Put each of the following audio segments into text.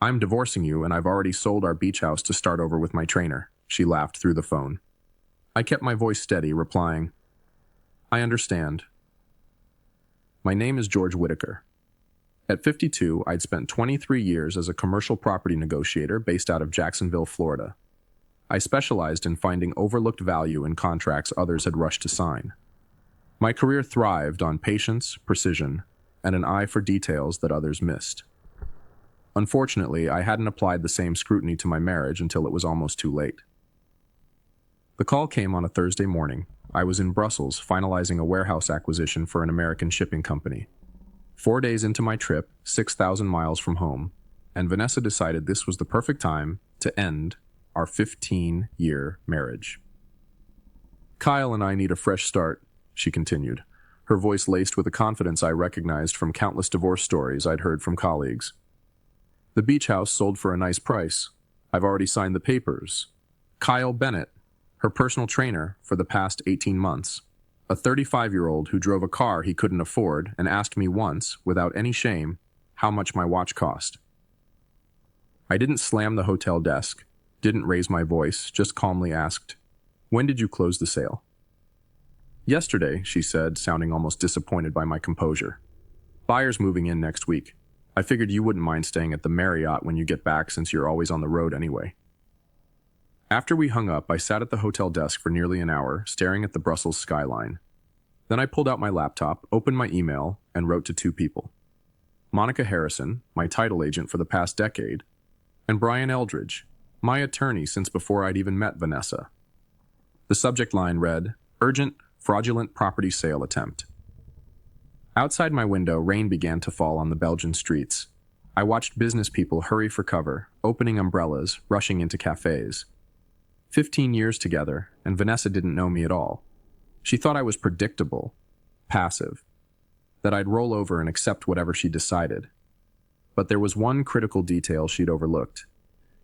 I'm divorcing you, and I've already sold our beach house to start over with my trainer, she laughed through the phone. I kept my voice steady, replying, I understand. My name is George Whitaker. At 52, I'd spent 23 years as a commercial property negotiator based out of Jacksonville, Florida. I specialized in finding overlooked value in contracts others had rushed to sign. My career thrived on patience, precision, and an eye for details that others missed. Unfortunately, I hadn't applied the same scrutiny to my marriage until it was almost too late. The call came on a Thursday morning. I was in Brussels finalizing a warehouse acquisition for an American shipping company. 4 days into my trip, 6,000 miles from home, and Vanessa decided this was the perfect time to end our 15-year marriage. Kyle and I need a fresh start, she continued, her voice laced with a confidence I recognized from countless divorce stories I'd heard from colleagues. The beach house sold for a nice price. I've already signed the papers. Kyle Bennett, her personal trainer for the past 18 months, a 35-year-old who drove a car he couldn't afford and asked me once, without any shame, how much my watch cost. I didn't slam the hotel desk, didn't raise my voice, just calmly asked, when did you close the sale? Yesterday, she said, sounding almost disappointed by my composure. Buyer's moving in next week. I figured you wouldn't mind staying at the Marriott when you get back since you're always on the road anyway. After we hung up, I sat at the hotel desk for nearly an hour, staring at the Brussels skyline. Then I pulled out my laptop, opened my email, and wrote to 2 people. Monica Harrison, my title agent for the past decade, and Brian Eldridge, my attorney since before I'd even met Vanessa. The subject line read, Urgent, Fraudulent Property Sale Attempt. Outside my window, rain began to fall on the Belgian streets. I watched business people hurry for cover, opening umbrellas, rushing into cafes. 15 years together, and Vanessa didn't know me at all. She thought I was predictable, passive, that I'd roll over and accept whatever she decided. But there was one critical detail she'd overlooked.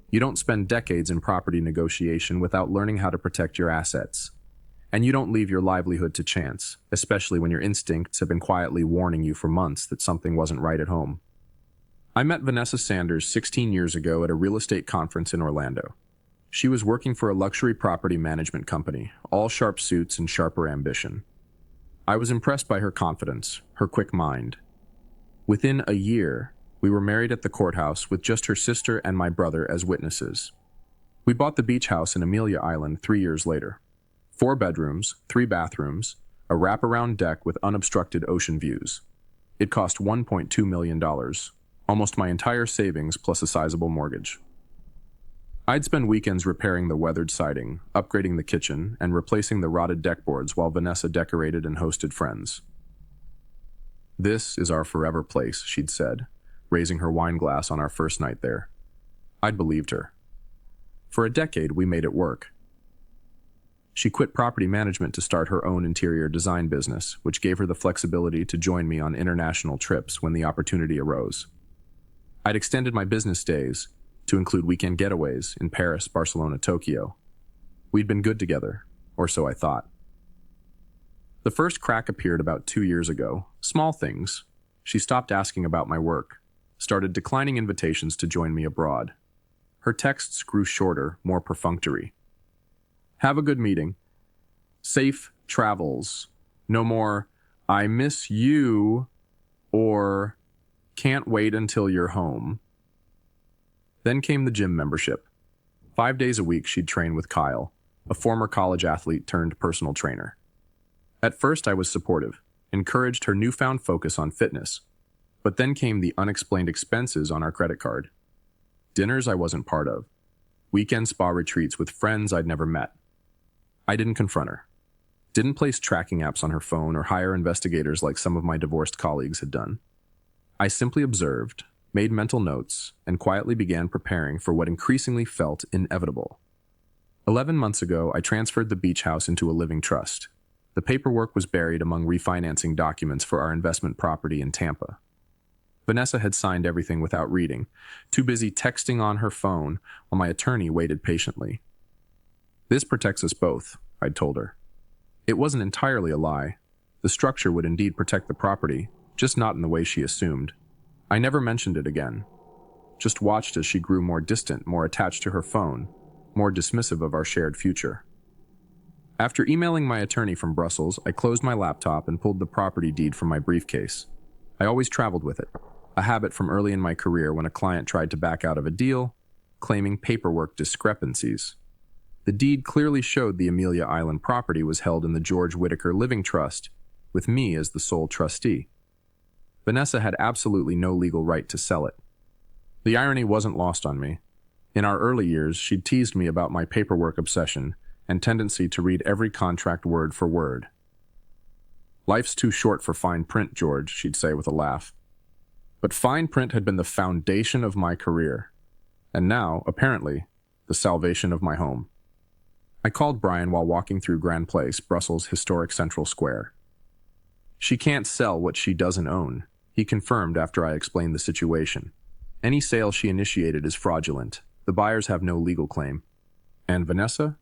You don't spend decades in property negotiation without learning how to protect your assets. And you don't leave your livelihood to chance, especially when your instincts have been quietly warning you for months that something wasn't right at home. I met Vanessa Sanders 16 years ago at a real estate conference in Orlando. She was working for a luxury property management company, all sharp suits and sharper ambition. I was impressed by her confidence, her quick mind. Within a year, we were married at the courthouse with just her sister and my brother as witnesses. We bought the beach house in Amelia Island 3 years later. 4 bedrooms, 3 bathrooms, a wraparound deck with unobstructed ocean views. It cost $1.2 million, almost my entire savings plus a sizable mortgage. I'd spend weekends repairing the weathered siding, upgrading the kitchen, and replacing the rotted deck boards while Vanessa decorated and hosted friends. This is our forever place, she'd said, raising her wine glass on our first night there. I'd believed her. For a decade, we made it work. She quit property management to start her own interior design business, which gave her the flexibility to join me on international trips when the opportunity arose. I'd extended my business days to include weekend getaways in Paris, Barcelona, Tokyo. We'd been good together, or so I thought. The first crack appeared about 2 years ago. Small things. She stopped asking about my work, started declining invitations to join me abroad. Her texts grew shorter, more perfunctory. Have a good meeting. Safe travels. No more, I miss you, or can't wait until you're home. Then came the gym membership. 5 days a week she'd train with Kyle, a former college athlete turned personal trainer. At first I was supportive, encouraged her newfound focus on fitness, but then came the unexplained expenses on our credit card. Dinners I wasn't part of. Weekend spa retreats with friends I'd never met. I didn't confront her. Didn't place tracking apps on her phone or hire investigators like some of my divorced colleagues had done. I simply observed, made mental notes, and quietly began preparing for what increasingly felt inevitable. 11 months ago, I transferred the beach house into a living trust. The paperwork was buried among refinancing documents for our investment property in Tampa. Vanessa had signed everything without reading, too busy texting on her phone while my attorney waited patiently. This protects us both, I'd told her. It wasn't entirely a lie. The structure would indeed protect the property, just not in the way she assumed. I never mentioned it again. just watched as she grew more distant, more attached to her phone, more dismissive of our shared future. After emailing my attorney from Brussels, I closed my laptop and pulled the property deed from my briefcase. I always traveled with it, a habit from early in my career when a client tried to back out of a deal, claiming paperwork discrepancies. The deed clearly showed the Amelia Island property was held in the George Whitaker Living Trust, with me as the sole trustee. Vanessa had absolutely no legal right to sell it. The irony wasn't lost on me. In our early years, she'd teased me about my paperwork obsession and tendency to read every contract word for word. "Life's too short for fine print, George," she'd say with a laugh. But fine print had been the foundation of my career, and now, apparently, the salvation of my home. I called Brian while walking through Grand Place, Brussels' historic Central Square. "She can't sell what she doesn't own," he confirmed after I explained the situation. "Any sale she initiated is fraudulent. The buyers have no legal claim." "And Vanessa?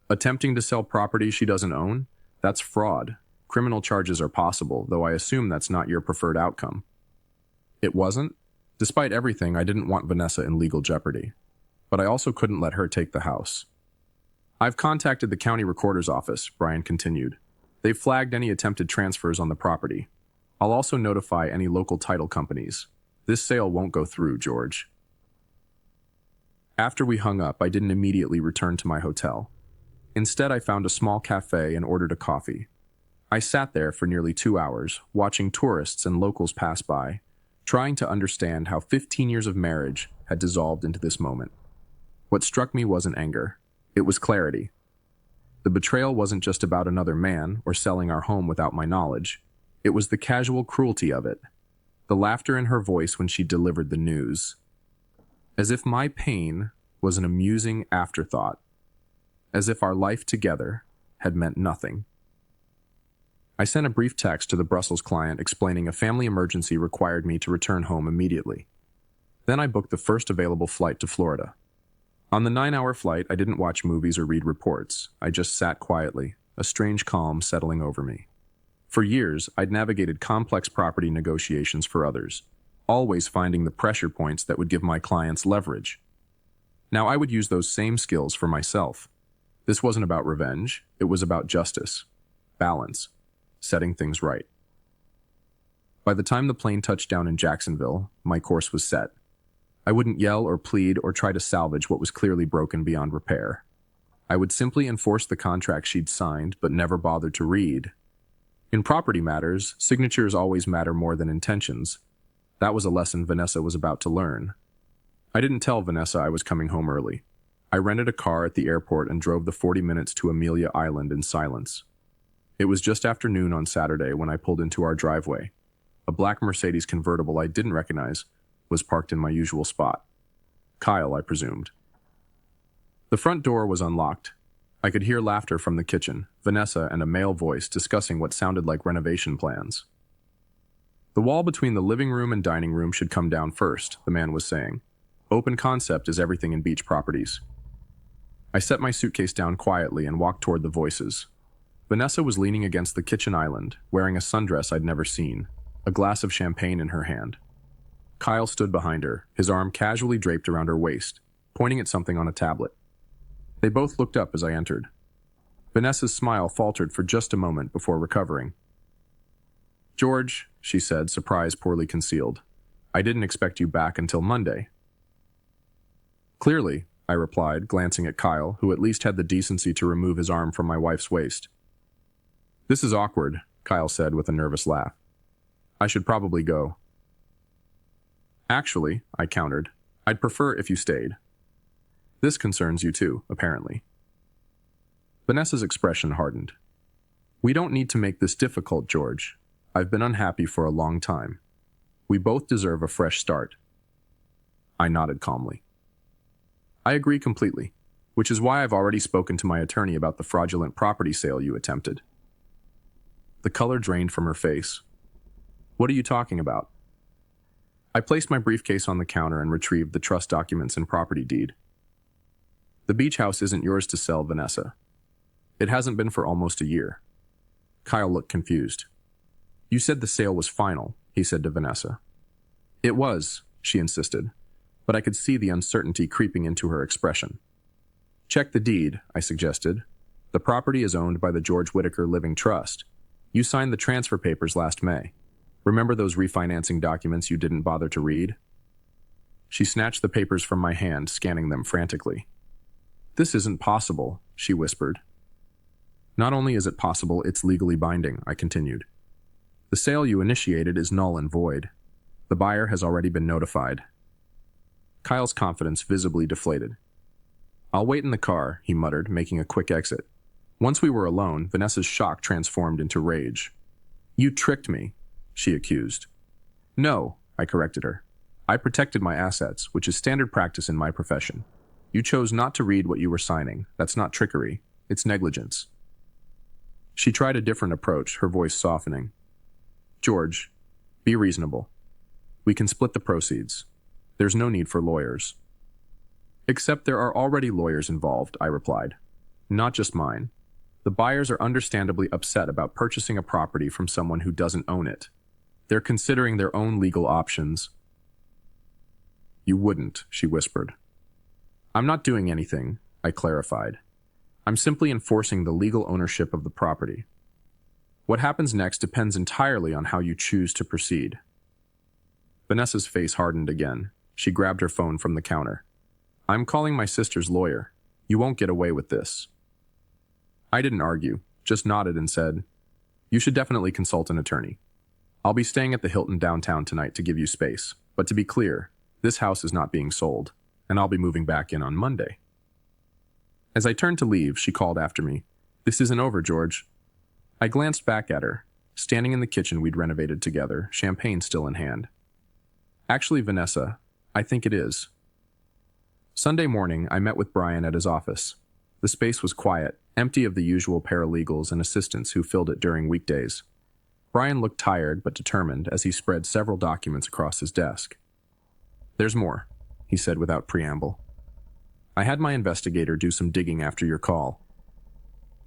Attempting to sell property she doesn't own? That's fraud. Criminal charges are possible, though I assume that's not your preferred outcome." It wasn't. Despite everything, I didn't want Vanessa in legal jeopardy. But I also couldn't let her take the house. "I've contacted the county recorder's office," Brian continued. "They've flagged any attempted transfers on the property. I'll also notify any local title companies. This sale won't go through, George." After we hung up, I didn't immediately return to my hotel. Instead, I found a small cafe and ordered a coffee. I sat there for nearly 2 hours, watching tourists and locals pass by, trying to understand how 15 years of marriage had dissolved into this moment. What struck me wasn't anger. It was clarity. The betrayal wasn't just about another man or selling our home without my knowledge. It was the casual cruelty of it, the laughter in her voice when she delivered the news. As if my pain was an amusing afterthought. As if our life together had meant nothing. I sent a brief text to the Brussels client explaining a family emergency required me to return home immediately. Then I booked the first available flight to Florida. On the 9-hour flight, I didn't watch movies or read reports. I just sat quietly, a strange calm settling over me. For years, I'd navigated complex property negotiations for others, always finding the pressure points that would give my clients leverage. Now I would use those same skills for myself. This wasn't about revenge, it was about justice, balance, setting things right. By the time the plane touched down in Jacksonville, my course was set. I wouldn't yell or plead or try to salvage what was clearly broken beyond repair. I would simply enforce the contract she'd signed but never bothered to read. In property matters, signatures always matter more than intentions. That was a lesson Vanessa was about to learn. I didn't tell Vanessa I was coming home early. I rented a car at the airport and drove the 40 minutes to Amelia Island in silence. It was just after noon on Saturday when I pulled into our driveway. A black Mercedes convertible I didn't recognize was parked in my usual spot. Kyle, I presumed. The front door was unlocked. I could hear laughter from the kitchen, Vanessa and a male voice discussing what sounded like renovation plans. "The wall between the living room and dining room should come down first," the man was saying. "Open concept is everything in beach properties." I set my suitcase down quietly and walked toward the voices. Vanessa was leaning against the kitchen island, wearing a sundress I'd never seen, a glass of champagne in her hand. Kyle stood behind her, his arm casually draped around her waist, pointing at something on a tablet. They both looked up as I entered. Vanessa's smile faltered for just a moment before recovering. "George," she said, surprise poorly concealed. "I didn't expect you back until Monday." "Clearly," I replied, glancing at Kyle, who at least had the decency to remove his arm from my wife's waist. "This is awkward," Kyle said with a nervous laugh. "I should probably go." "Actually," I countered, "I'd prefer if you stayed. This concerns you too, apparently." Vanessa's expression hardened. "We don't need to make this difficult, George. I've been unhappy for a long time. We both deserve a fresh start." I nodded calmly. "I agree completely, which is why I've already spoken to my attorney about the fraudulent property sale you attempted." The color drained from her face. "What are you talking about?" I placed my briefcase on the counter and retrieved the trust documents and property deed. "The beach house isn't yours to sell, Vanessa. It hasn't been for almost a year." Kyle looked confused. "You said the sale was final," he said to Vanessa. "It was," she insisted. but I could see the uncertainty creeping into her expression. Check the deed, I suggested. The property is owned by the George Whitaker Living Trust. You signed the transfer papers last May. Remember those refinancing documents you didn't bother to read? She snatched the papers from my hand, scanning them frantically. This isn't possible, she whispered. Not only is it possible, it's legally binding, I continued. The sale you initiated is null and void. The buyer has already been notified. Kyle's confidence visibly deflated. I'll wait in the car, he muttered, making a quick exit. Once we were alone, Vanessa's shock transformed into rage. You tricked me, she accused. No, I corrected her. I protected my assets, which is standard practice in my profession. You chose not to read what you were signing. That's not trickery. It's negligence. She tried a different approach, her voice softening. George, be reasonable. We can split the proceeds. There's no need for lawyers. Except there are already lawyers involved, I replied. Not just mine. The buyers are understandably upset about purchasing a property from someone who doesn't own it. They're considering their own legal options. You wouldn't, she whispered. I'm not doing anything, I clarified. I'm simply enforcing the legal ownership of the property. What happens next depends entirely on how you choose to proceed. Vanessa's face hardened again. She grabbed her phone from the counter. I'm calling my sister's lawyer. You won't get away with this. I didn't argue, just nodded and said, You should definitely consult an attorney. I'll be staying at the Hilton downtown tonight to give you space, but to be clear, this house is not being sold, and I'll be moving back in on Monday. As I turned to leave, she called after me, This isn't over, George. I glanced back at her, standing in the kitchen we'd renovated together, champagne still in hand. Actually, Vanessa, I think it is. Sunday morning, I met with Brian at his office. The space was quiet, empty of the usual paralegals and assistants who filled it during weekdays. Brian looked tired but determined as he spread several documents across his desk. There's more, he said without preamble. I had my investigator do some digging after your call.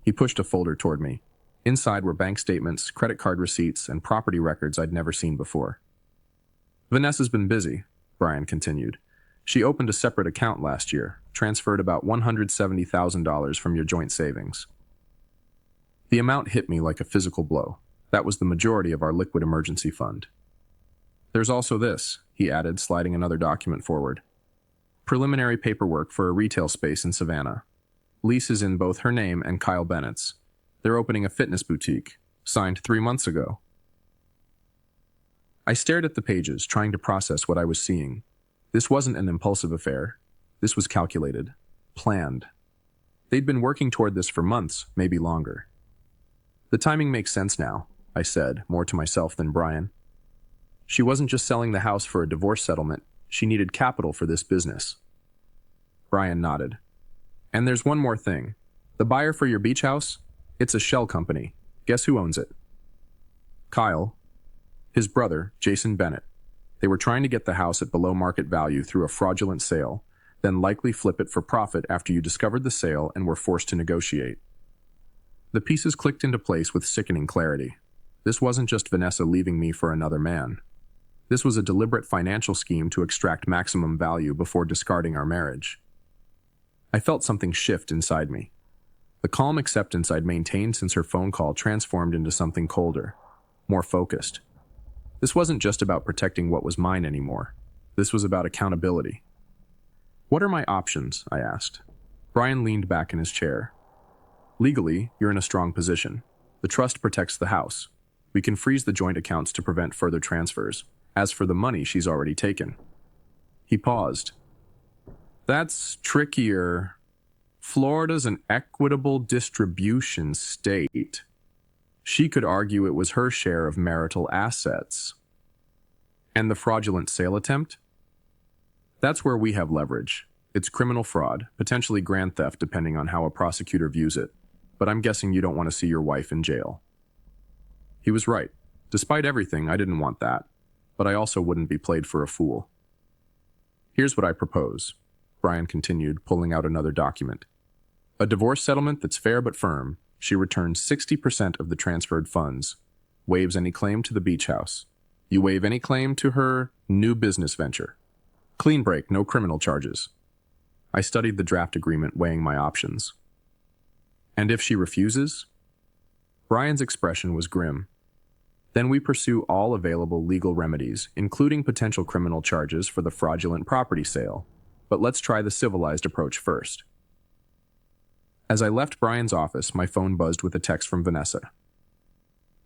He pushed a folder toward me. Inside were bank statements, credit card receipts, and property records I'd never seen before. Vanessa's been busy, Brian continued. She opened a separate account last year, transferred about $170,000 from your joint savings. The amount hit me like a physical blow. That was the majority of our liquid emergency fund. There's also this, he added, sliding another document forward. Preliminary paperwork for a retail space in Savannah. Lease is in both her name and Kyle Bennett's. They're opening a fitness boutique, signed 3 months ago. I stared at the pages, trying to process what I was seeing. This wasn't an impulsive affair. This was calculated, planned. They'd been working toward this for months, maybe longer. The timing makes sense now, I said, more to myself than Brian. She wasn't just selling the house for a divorce settlement. She needed capital for this business. Brian nodded. And there's one more thing. The buyer for your beach house? It's a shell company. Guess who owns it? Kyle. His brother, Jason Bennett. They were trying to get the house at below market value through a fraudulent sale, then likely flip it for profit after you discovered the sale and were forced to negotiate. The pieces clicked into place with sickening clarity. This wasn't just Vanessa leaving me for another man. This was a deliberate financial scheme to extract maximum value before discarding our marriage. I felt something shift inside me. The calm acceptance I'd maintained since her phone call transformed into something colder, more focused. This wasn't just about protecting what was mine anymore. This was about accountability. What are my options? I asked. Brian leaned back in his chair. Legally, you're in a strong position. The trust protects the house. We can freeze the joint accounts to prevent further transfers. As for the money she's already taken. He paused. That's trickier. Florida's an equitable distribution state. She could argue it was her share of marital assets. And the fraudulent sale attempt? That's where we have leverage. It's criminal fraud, potentially grand theft depending on how a prosecutor views it. But I'm guessing you don't want to see your wife in jail. He was right. Despite everything, I didn't want that. But I also wouldn't be played for a fool. Here's what I propose, Brian continued, pulling out another document. A divorce settlement that's fair but firm. She returns 60% of the transferred funds, waives any claim to the beach house. You waive any claim to her new business venture. Clean break, no criminal charges. I studied the draft agreement, weighing my options. And if she refuses? Brian's expression was grim. Then we pursue all available legal remedies, including potential criminal charges for the fraudulent property sale. But let's try the civilized approach first. As I left Brian's office, my phone buzzed with a text from Vanessa.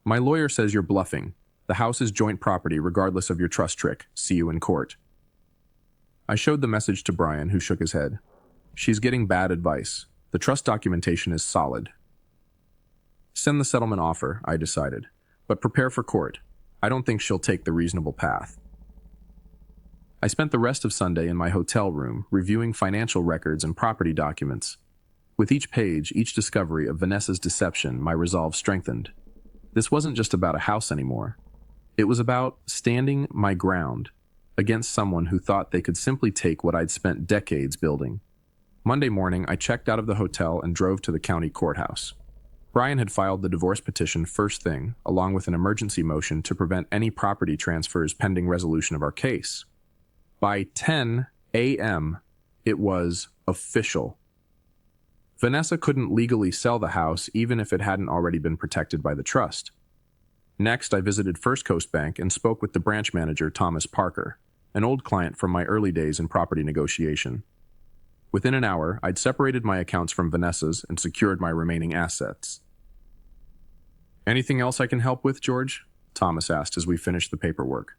My lawyer says you're bluffing. The house is joint property regardless of your trust trick. See you in court. I showed the message to Brian, who shook his head. She's getting bad advice. The trust documentation is solid. Send the settlement offer, I decided. But prepare for court. I don't think she'll take the reasonable path. I spent the rest of Sunday in my hotel room, reviewing financial records and property documents. With each page, each discovery of Vanessa's deception, my resolve strengthened. This wasn't just about a house anymore. It was about standing my ground against someone who thought they could simply take what I'd spent decades building. Monday morning, I checked out of the hotel and drove to the county courthouse. Brian had filed the divorce petition first thing, along with an emergency motion to prevent any property transfers pending resolution of our case. By 10 a.m., it was official. Vanessa couldn't legally sell the house even if it hadn't already been protected by the trust. Next, I visited First Coast Bank and spoke with the branch manager, Thomas Parker, an old client from my early days in property negotiation. Within an hour, I'd separated my accounts from Vanessa's and secured my remaining assets. Anything else I can help with, George? Thomas asked as we finished the paperwork.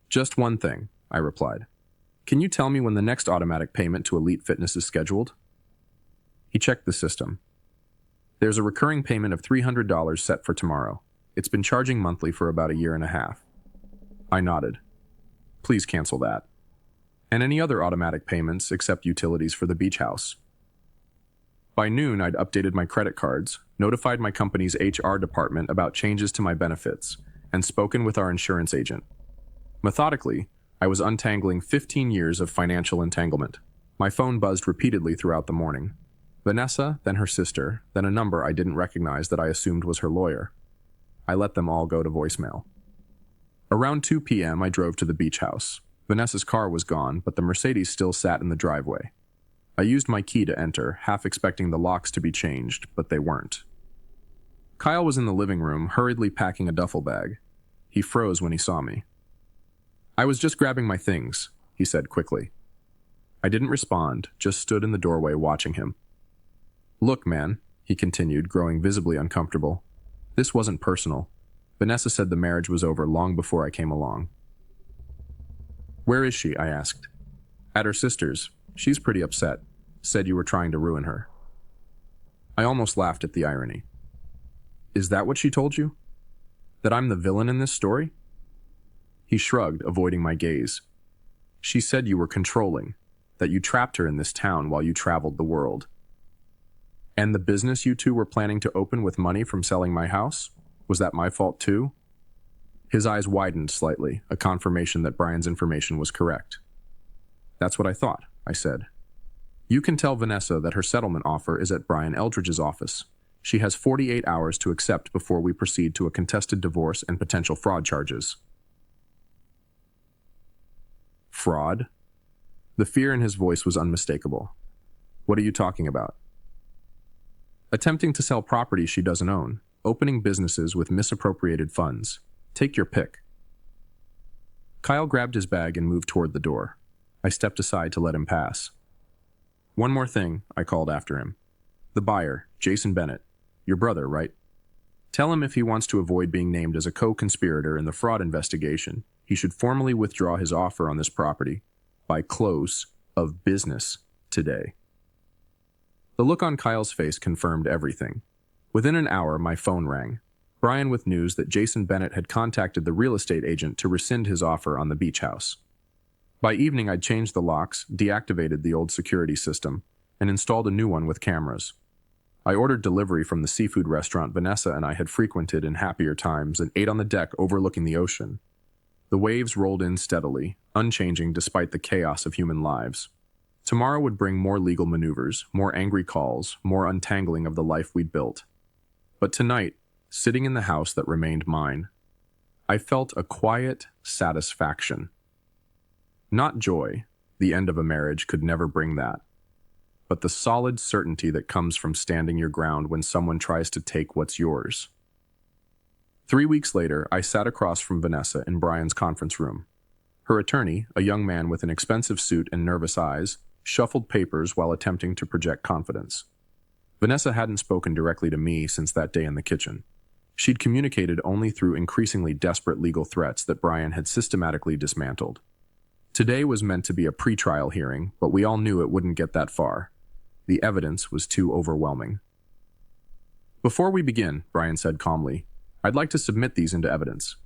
Just one thing, I replied. Can you tell me when the next automatic payment to Elite Fitness is scheduled? He checked the system. There's a recurring payment of $300 set for tomorrow. It's been charging monthly for about a year and a half. I nodded. Please cancel that. And any other automatic payments except utilities for the beach house. By noon, I'd updated my credit cards, notified my company's HR department about changes to my benefits, and spoken with our insurance agent. Methodically, I was untangling 15 years of financial entanglement. My phone buzzed repeatedly throughout the morning. Vanessa, then her sister, then a number I didn't recognize that I assumed was her lawyer. I let them all go to voicemail. Around 2 p.m., I drove to the beach house. Vanessa's car was gone, but the Mercedes still sat in the driveway. I used my key to enter, half expecting the locks to be changed, but they weren't. Kyle was in the living room, hurriedly packing a duffel bag. He froze when he saw me. I was just grabbing my things, he said quickly. I didn't respond, just stood in the doorway watching him. Look, man, he continued, growing visibly uncomfortable. This wasn't personal. Vanessa said the marriage was over long before I came along. Where is she? I asked. At her sister's. She's pretty upset. Said you were trying to ruin her. I almost laughed at the irony. Is that what she told you? That I'm the villain in this story? He shrugged, avoiding my gaze. She said you were controlling, that you trapped her in this town while you traveled the world. And the business you two were planning to open with money from selling my house? Was that my fault too? His eyes widened slightly, a confirmation that Brian's information was correct. That's what I thought, I said. You can tell Vanessa that her settlement offer is at Brian Eldridge's office. She has 48 hours to accept before we proceed to a contested divorce and potential fraud charges. Fraud? The fear in his voice was unmistakable. What are you talking about? Attempting to sell property she doesn't own, opening businesses with misappropriated funds. Take your pick. Kyle grabbed his bag and moved toward the door. I stepped aside to let him pass. One more thing, I called after him. The buyer, Jason Bennett. Your brother, right? Tell him if he wants to avoid being named as a co-conspirator in the fraud investigation, he should formally withdraw his offer on this property by close of business today. The look on Kyle's face confirmed everything. Within an hour, my phone rang. Brian with news that Jason Bennett had contacted the real estate agent to rescind his offer on the beach house. By evening, I'd changed the locks, deactivated the old security system, and installed a new one with cameras. I ordered delivery from the seafood restaurant Vanessa and I had frequented in happier times and ate on the deck overlooking the ocean. The waves rolled in steadily, unchanging despite the chaos of human lives. Tomorrow would bring more legal maneuvers, more angry calls, more untangling of the life we'd built. But tonight, sitting in the house that remained mine, I felt a quiet satisfaction. Not joy, the end of a marriage could never bring that, but the solid certainty that comes from standing your ground when someone tries to take what's yours. 3 weeks later, I sat across from Vanessa in Brian's conference room. Her attorney, a young man with an expensive suit and nervous eyes, shuffled papers while attempting to project confidence. Vanessa hadn't spoken directly to me since that day in the kitchen. She'd communicated only through increasingly desperate legal threats that Brian had systematically dismantled. Today was meant to be a pretrial hearing, but we all knew it wouldn't get that far. The evidence was too overwhelming. "Before we begin," Brian said calmly, "I'd like to submit these into evidence."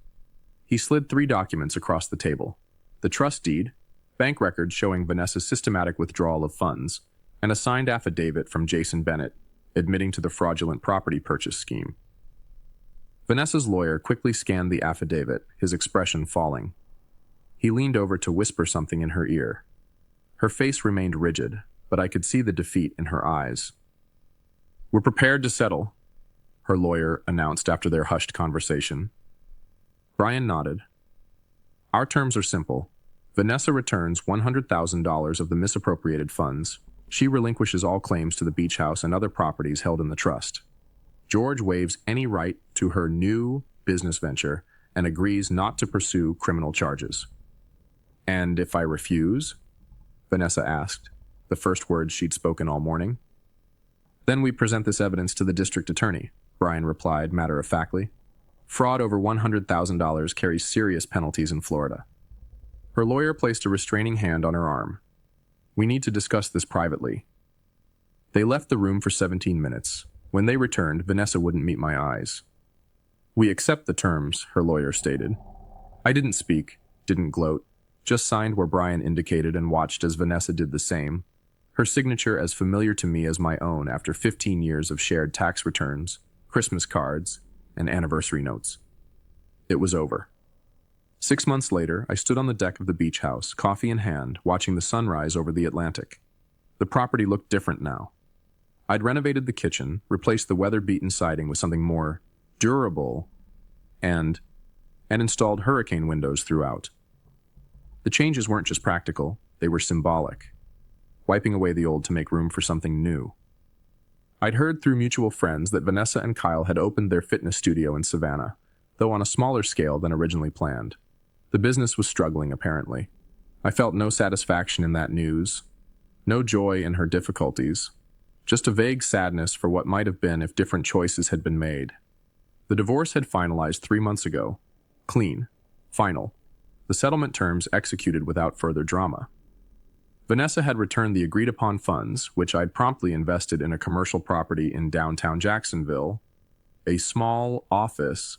He slid 3 documents across the table: the trust deed, bank records showing Vanessa's systematic withdrawal of funds, and a signed affidavit from Jason Bennett, admitting to the fraudulent property purchase scheme. Vanessa's lawyer quickly scanned the affidavit, his expression falling. He leaned over to whisper something in her ear. Her face remained rigid, but I could see the defeat in her eyes. "We're prepared to settle," her lawyer announced after their hushed conversation. Brian nodded. "Our terms are simple. Vanessa returns $100,000 of the misappropriated funds. She relinquishes all claims to the beach house and other properties held in the trust. George waives any right to her new business venture and agrees not to pursue criminal charges." "And if I refuse?" Vanessa asked, the first words she'd spoken all morning. "Then we present this evidence to the district attorney," Brian replied matter-of-factly. "Fraud over $100,000 carries serious penalties in Florida." Her lawyer placed a restraining hand on her arm. "We need to discuss this privately." They left the room for 17 minutes. When they returned, Vanessa wouldn't meet my eyes. "We accept the terms," her lawyer stated. I didn't speak, didn't gloat, just signed where Brian indicated and watched as Vanessa did the same, her signature as familiar to me as my own after 15 years of shared tax returns, Christmas cards, and anniversary notes. It was over. 6 months later, I stood on the deck of the beach house, coffee in hand, watching the sunrise over the Atlantic. The property looked different now. I'd renovated the kitchen, replaced the weather-beaten siding with something more durable, and installed hurricane windows throughout. The changes weren't just practical, they were symbolic, wiping away the old to make room for something new. I'd heard through mutual friends that Vanessa and Kyle had opened their fitness studio in Savannah, though on a smaller scale than originally planned. The business was struggling, apparently. I felt no satisfaction in that news, no joy in her difficulties, just a vague sadness for what might have been if different choices had been made. The divorce had finalized 3 months ago. Clean. Final. The settlement terms executed without further drama. Vanessa had returned the agreed-upon funds, which I'd promptly invested in a commercial property in downtown Jacksonville, a small office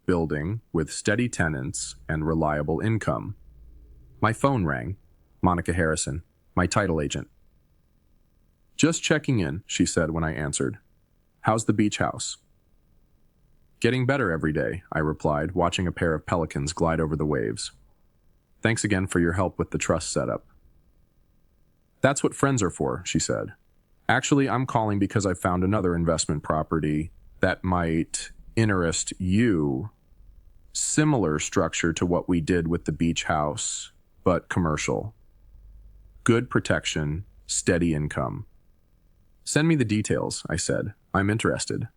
building with steady tenants and reliable income. My phone rang. Monica Harrison, my title agent. "Just checking in," she said when I answered. "How's the beach house?" "Getting better every day," I replied, watching a pair of pelicans glide over the waves. "Thanks again for your help with the trust setup." "That's what friends are for," she said. "Actually, I'm calling because I found another investment property that might interest you. Similar structure to what we did with the beach house, but commercial. Good protection, steady income." "Send me the details," I said. "I'm interested."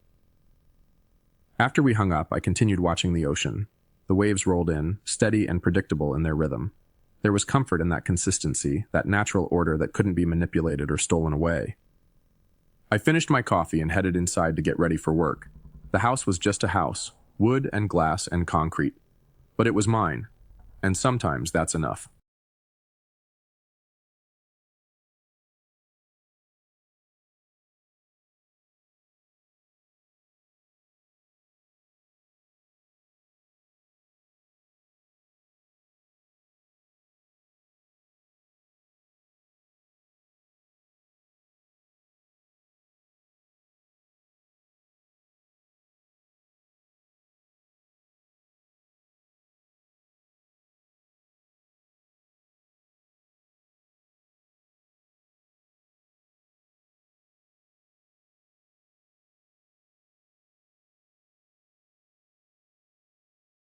After we hung up, I continued watching the ocean. The waves rolled in, steady and predictable in their rhythm. There was comfort in that consistency, that natural order that couldn't be manipulated or stolen away. I finished my coffee and headed inside to get ready for work. The house was just a house, wood and glass and concrete. But it was mine, and sometimes that's enough.